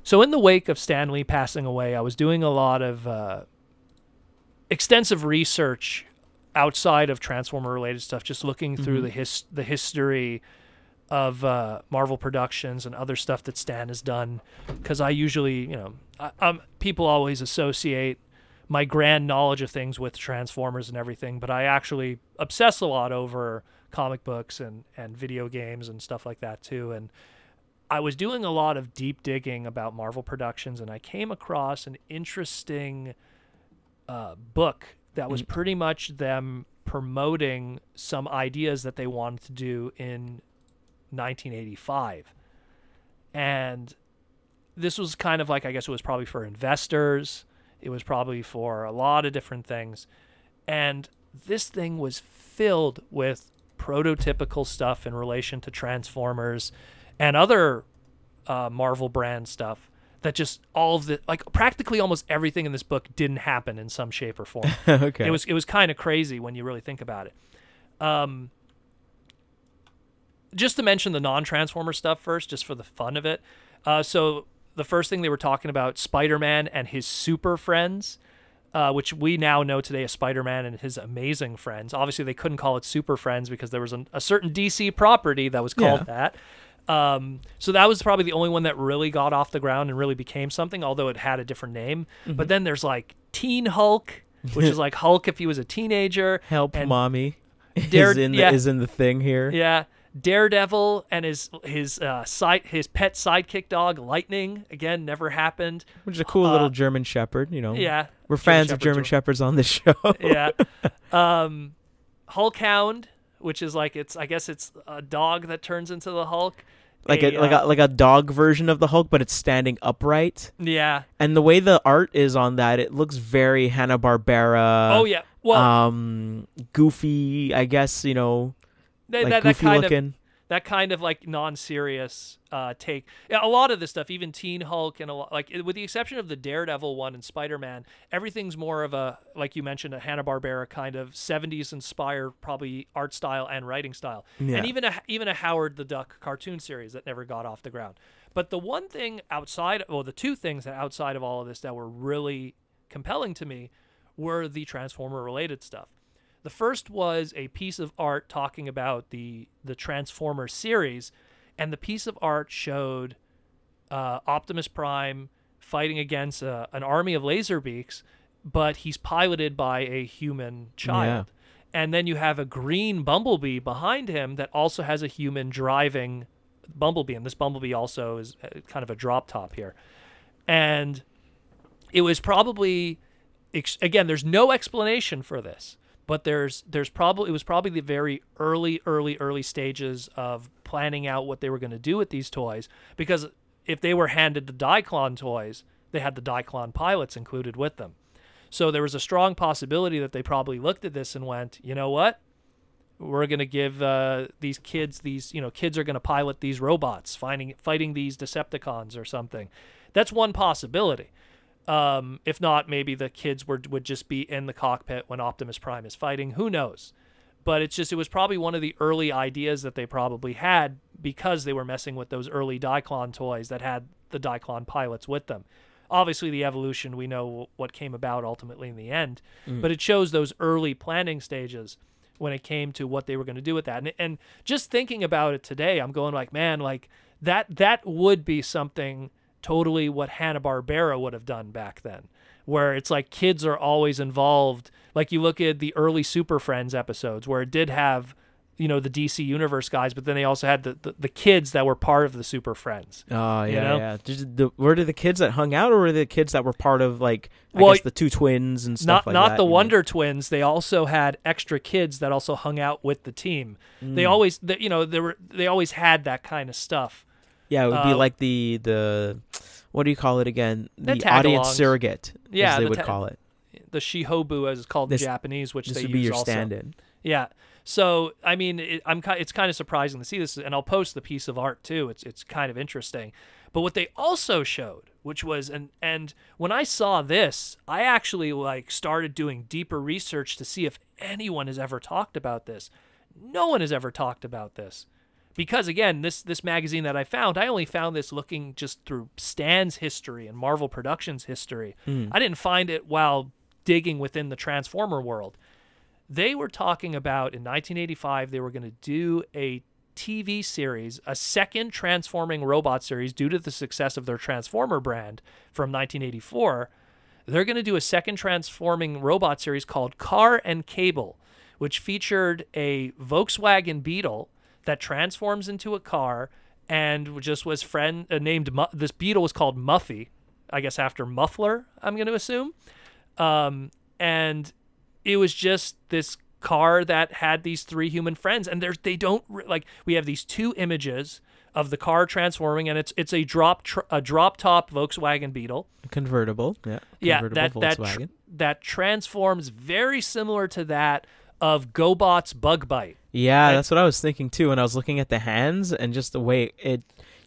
So in the wake of Stan Lee passing away, I was doing a lot of extensive research outside of Transformer-related stuff, just looking through the history of Marvel Productions and other stuff that Stan has done. Because I usually, people always associate my grand knowledge of things with Transformers and everything, but I actually obsess a lot over comic books and video games and stuff like that too. And I was doing a lot of deep digging about Marvel Productions, and I came across an interesting book that was pretty much them promoting some ideas that they wanted to do in 1985. And this was kind of like, I guess it was probably for investors. It was probably for a lot of different things. And this thing was filled with prototypical stuff in relation to Transformers and other Marvel brand stuff that just all of the, like practically almost everything in this book didn't happen in some shape or form. Okay. It was kind of crazy when you really think about it. Just to mention the non-Transformer stuff first, just for the fun of it. So the first thing they were talking about, Spider-Man and his super friends, which we now know today as Spider-Man and his amazing friends. Obviously, they couldn't call it Super Friends because there was a certain DC property that was called that. So that was probably the only one that really got off the ground and really became something, although it had a different name. But then there's like Teen Hulk, which is like Hulk if he was a teenager. Help, and mommy is in the thing here. Yeah. Daredevil and his pet sidekick dog Lightning, again, never happened. Which is a cool little German Shepherd, Yeah. We're fans of German Shepherds on this show. Yeah. Hulk Hound, which is like I guess it's a dog that turns into the Hulk. Like a dog version of the Hulk, but it's standing upright. Yeah. And the way the art is on that, it looks very Hanna-Barbara. Oh yeah. Well, goofy, I guess, goofy looking. That kind of like non-serious take. Yeah, a lot of this stuff, even Teen Hulk and with the exception of the Daredevil one and Spider-Man, everything's more of a, like you mentioned, a Hanna-Barbera kind of 70s inspired probably art style and writing style. Yeah. And even a Howard the Duck cartoon series that never got off the ground. But the the two things that outside of all of this that were really compelling to me were the Transformer related stuff. The first was a piece of art talking about the Transformers series, and the piece of art showed Optimus Prime fighting against an army of Laserbeaks, but he's piloted by a human child. Yeah. And then you have a green Bumblebee behind him that also has a human driving Bumblebee, and this Bumblebee also is kind of a drop top here. And it was probably, again, there's no explanation for this. But it was probably the very early stages of planning out what they were going to do with these toys. Because if they were handed the Diaclone toys, they had the Diaclone pilots included with them. So there was a strong possibility that they probably looked at this and went, you know what? We're going to give these kids kids are going to pilot these robots, fighting these Decepticons or something. That's one possibility. If not, maybe the kids would just be in the cockpit when Optimus Prime is fighting. Who knows? But it was probably one of the early ideas that they probably had because they were messing with those early Diaclone toys that had the Diaclone pilots with them. Obviously, the evolution, we know what came about ultimately in the end, but it shows those early planning stages when it came to what they were going to do with that. And just thinking about it today, I'm going like, man, like that would be something totally what Hanna-Barbera would have done back then, where it's like kids are always involved. Like you look at the early Super Friends episodes where it did have, the DC Universe guys, but then they also had the kids that were part of the Super Friends. Oh, yeah, yeah. Were the kids that hung out, or were the kids that were part of, like, I guess the two twins and stuff like that? Not the Wonder Twins. They also had extra kids that also hung out with the team. They always, they always had that kind of stuff. Yeah, it would be like the what do you call it again? The audience surrogate, as they would call it. The shihobu, as it's called in Japanese, which this they would use be your also. Stand-in. Yeah. So, I mean, it's kind of surprising to see this, and I'll post the piece of art too. It's kind of interesting. But what they also showed, which was, and when I saw this, I actually started doing deeper research to see if anyone has ever talked about this. No one has ever talked about this. because again, this magazine that I found, I only found this looking just through Stan's history and Marvel Productions history. I didn't find it while digging within the Transformer world. They were talking about in 1985 they were going to do a TV series, a second transforming robot series due to the success of their Transformer brand from 1984. They're going to do a second transforming robot series called Car and Cabal, which featured a Volkswagen Beetle that transforms into a car and just was this Beetle was called Muffy, I guess after Muffler, I'm going to assume. And it was just this car that had these three human friends, and we have these two images of the car transforming, and it's a drop top Volkswagen Beetle, convertible, Volkswagen that transforms very similar to that of GoBot's Bug Bite. Yeah, that's what I was thinking too. When I was looking at the hands and just the way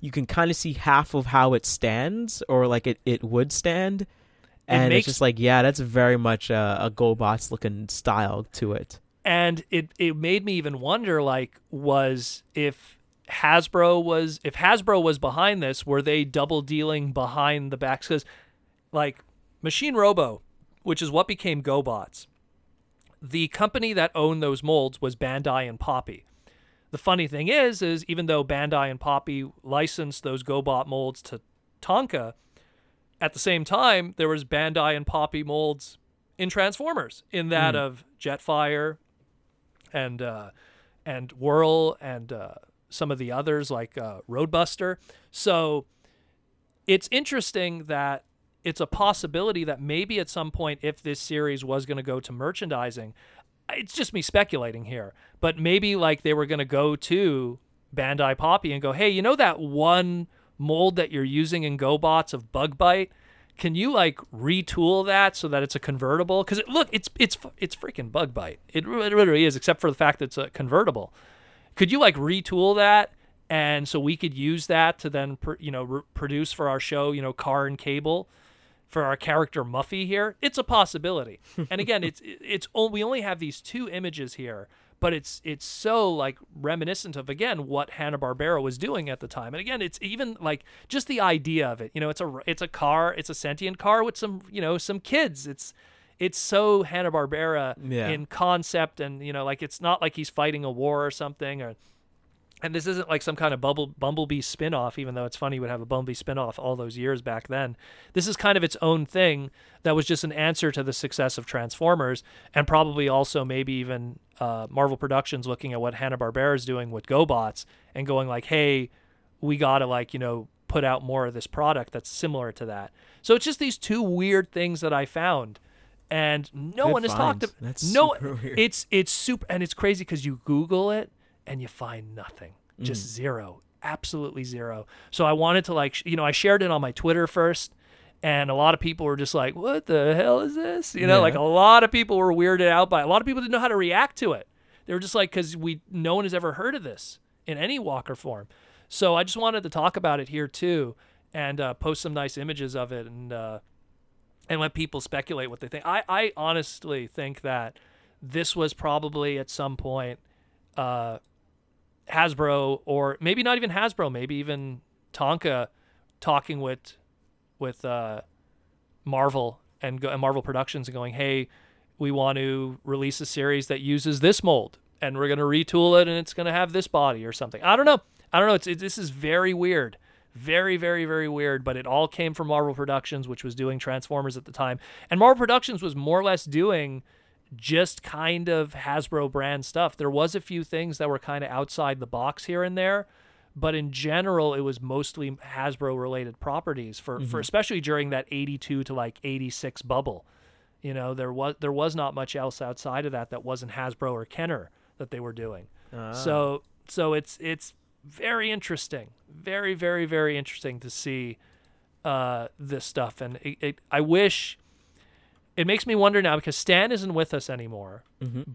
you can kind of see half of how it stands, or like it would stand, and it's just like, yeah, that's very much a GoBots looking style to it. And it made me even wonder, like, if Hasbro was behind this, were they double dealing behind the backs? Because like Machine Robo, which is what became GoBots, the company that owned those molds was Bandai and Poppy. The funny thing is even though Bandai and Poppy licensed those GoBot molds to Tonka, at the same time there was Bandai and Poppy molds in Transformers, in that of Jetfire and Whirl and some of the others like Roadbuster. So it's interesting that it's a possibility that maybe at some point, if this series was going to go to merchandising, it's just me speculating here, but maybe like they were going to go to Bandai Poppy and go, hey, you know that one mold that you're using in GoBots of Bug Bite? Can you like retool that so that it's a convertible? Because it's freaking Bug Bite. It really is, except for the fact that it's a convertible. Could you like retool that, and so we could use that to then produce for our show, Car and Cable, for our character Muffy here? It's a possibility. And again, we only have these two images here, but it's so like reminiscent of, again, what Hanna-Barbera was doing at the time. And again, it's even like just the idea of it. It's a car, it's a sentient car with some kids. It's so Hanna-Barbera in concept, and like it's not like he's fighting a war or something, and this isn't like some kind of Bumblebee spin-off, even though it's funny you would have a Bumblebee spin-off all those years back then. This is kind of its own thing that was just an answer to the success of Transformers, and probably also maybe even Marvel Productions looking at what Hanna-Barbera is doing with GoBots and going like, hey, we got to put out more of this product that's similar to that. So it's just these two weird things that I found. And no one has talked about. That's super weird. It's super, and it's crazy because you Google it and you find nothing, just zero, absolutely zero. So I wanted to I shared it on my Twitter first, and a lot of people were just like, "What the hell is this?" Like a lot of people were weirded out by it. A lot of people didn't know how to react to it. They were just like, because no one has ever heard of this in any walker form. So I just wanted to talk about it here too, and post some nice images of it, and let people speculate what they think. I honestly think that this was probably at some point Hasbro, or maybe not even Hasbro, maybe even Tonka, talking with Marvel and Marvel Productions and going, hey, we want to release a series that uses this mold, and we're going to retool it, and it's going to have this body or something. I don't know. This is very weird. Very, very, very weird, but it all came from Marvel Productions, which was doing Transformers at the time. And Marvel Productions was more or less doing just kind of Hasbro brand stuff. There was a few things that were kind of outside the box here and there, but in general, it was mostly Hasbro-related properties for especially during that 82 to like 86 bubble. There was not much else outside of that wasn't Hasbro or Kenner that they were doing. So it's very interesting. Very, very, very interesting to see this stuff. And I wish... It makes me wonder now, because Stan isn't with us anymore,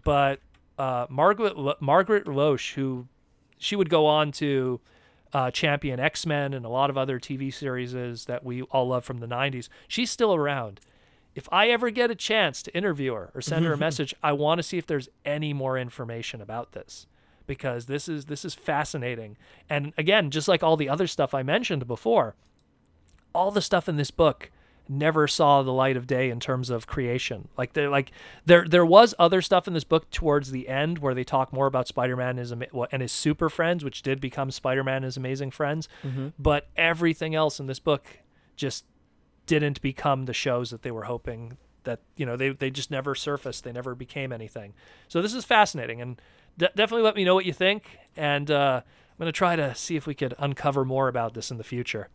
but Margaret Loesch, she would go on to champion X-Men and a lot of other TV series that we all love from the 90s. She's still around. If I ever get a chance to interview her or send her a message, I want to see if there's any more information about this. because this is fascinating. And again, just like all the other stuff I mentioned before, all the stuff in this book never saw the light of day in terms of creation. There was other stuff in this book towards the end where they talk more about Spider-Man and his super friends, which did become Spider-Man and his amazing friends. But everything else in this book just didn't become the shows that they were hoping that, they just never surfaced. They never became anything. So this is fascinating, and definitely let me know what you think. And I'm going to try to see if we could uncover more about this in the future.